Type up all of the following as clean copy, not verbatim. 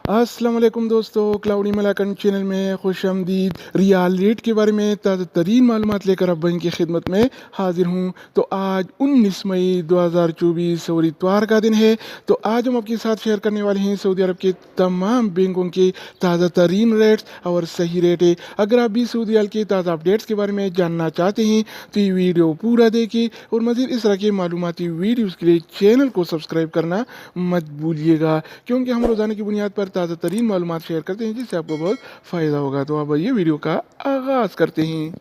अस्सलाम वालेकुम दोस्तों, क्लाउडी मलाकन चैनल में खुश आमदीद। रियाल रेट के बारे में ताज़ा तरीन मालूमात लेकर अब भाई की खिदमत में हाजिर हूँ। तो आज 19 मई 2024 और इतवार का दिन है। तो आज हम आपके साथ शेयर करने वाले हैं सऊदी अरब के तमाम बैंकों के ताज़ा तरीन रेट्स और सही रेट है। अगर आप भी सऊदी अरब के ताज़ा अपडेट्स के बारे में जानना चाहते हैं तो ये वीडियो पूरा देखें और मज़ीद इस तरह के मालूमाती वीडियोज़ के लिए चैनल को सब्सक्राइब करना मत भूलिएगा, क्योंकि हम रोज़ाना की बुनियाद पर ताज़ा तरीन मालूमात शेयर करते हैं जिससे आपको बहुत फ़ायदा होगा। तो अब ये वीडियो का आगाज़ करते हैं।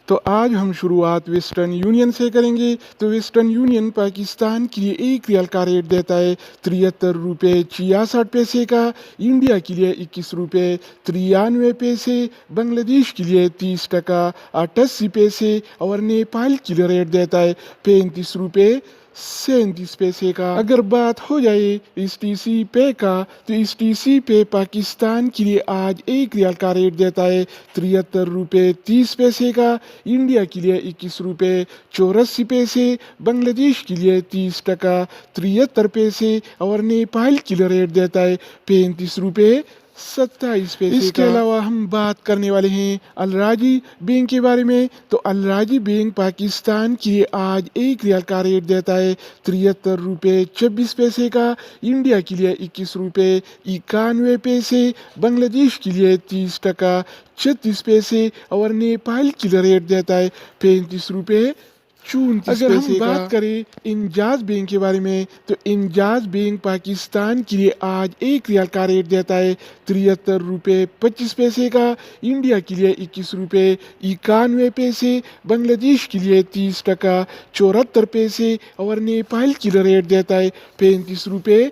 तो आज हम शुरुआत वेस्टर्न यूनियन से करेंगे। तो वेस्टर्न यूनियन पाकिस्तान के लिए 1 रियाल का रेट देता है 73 रुपये 66 पैसे का, इंडिया के लिए 21 रुपये 93 पैसे, बांग्लादेश के लिए 30 टका 88 पैसे और नेपाल के लिए रेट देता है 35 रुपये 37 पैसे का। अगर बात हो जाए इस टीसी पे का, तो इस टीसी पे पाकिस्तान के लिए आज 1 रियाल का रेट देता है 73 रुपये 30 पैसे का, इंडिया के लिए 21 रुपये 84 पैसे, बांग्लादेश के लिए 30 टका 73 पैसे और नेपाल के लिए रेट देता है 35 रुपये 27 पैसे। इसके अलावा हम बात करने वाले हैं अलराजी बैंक के बारे में। तो अलराजी बैंक पाकिस्तान के लिए आज 1 रियाल का रेट देता है 73 रुपये 26 पैसे का, इंडिया के लिए 21 रुपये 91 पैसे, बांग्लादेश के लिए 30 टका 36 पैसे और नेपाल के लिए रेट देता है 35 रुपये 34 पैसे। अगर हम बात करें इंजाज बैंक के बारे में, तो इंजाज बैंक पाकिस्तान के लिए आज 1 रियाल का रेट देता है 73 रुपये 25 पैसे का, इंडिया के लिए 21 रुपये 91 पैसे, बांग्लादेश के लिए 30 टका 74 पैसे और नेपाल के लिए रेट देता है 35 रुपये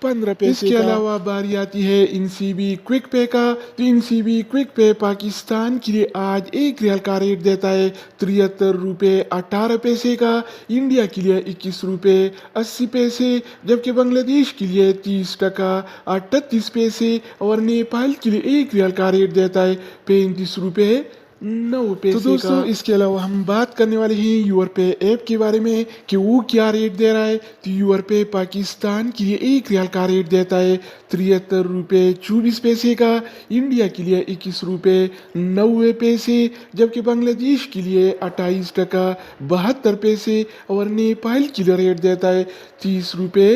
15 पैसे। इसके अलावा बारी आती है इनसीबी क्विक पे का। तो इनसीबी क्विक पे पाकिस्तान के लिए आज 1 रियाल का रेट देता है 73 रुपये 18 पैसे का, इंडिया के लिए 21 रुपये 80 पैसे, जबकि बांग्लादेश के लिए 30 टका 38 पैसे और नेपाल के लिए 1 रियाल का रेट देता है 35 रुपये 9 पैसे। तो दोस्तों इसके अलावा हम बात करने वाले हैं यूर पे ऐप के बारे में कि वो क्या रेट दे रहा है। तो यूर पे पाकिस्तान के लिए 1 रियाल का रेट देता है 73 रुपये 24 पैसे का, इंडिया के लिए 21 रुपये 90 पैसे, जबकि बांग्लादेश के लिए 28 टका 72 पैसे और नेपाल के लिए रेट देता है 30 रुपये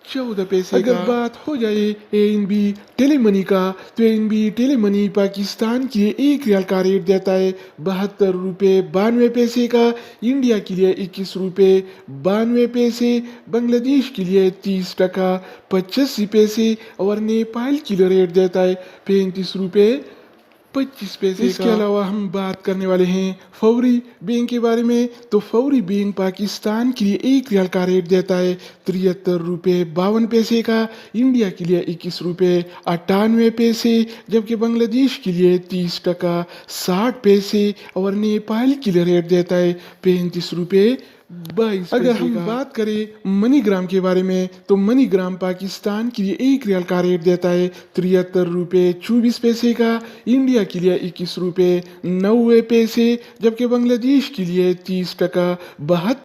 14 पैसे। अगर बात हो जाए एएनबी टेलीमनी का, तो एएनबी टेलीमनी पाकिस्तान के लिए 1 रियाल का रेट देता है 72 रुपये 92 पैसे का, इंडिया के लिए 21 रुपये 92 पैसे, बांग्लादेश के लिए 30 टका 85 पैसे और नेपाल के लिए रेट देता है 35 रुपये 25 पैसे। इसके अलावा हम बात करने वाले हैं फौरी बैंक के बारे में। तो फौरी बैंक पाकिस्तान के लिए 1 रियाल का रेट देता है 73 रुपये 52 पैसे का, इंडिया के लिए 21 रुपये 98 पैसे, जबकि बांग्लादेश के लिए 30 टका 60 पैसे और नेपाल के लिए रेट देता है 35 रुपये 22। अगर हम बात करें मनीग्राम के बारे में, तो मनीग्राम पाकिस्तान के लिए 1 रियाल का रेट देता है 73 रुपये 24 पैसे का, इंडिया के लिए 21 रुपये 90 पैसे, जबकि बांग्लादेश के लिए 30 टका 72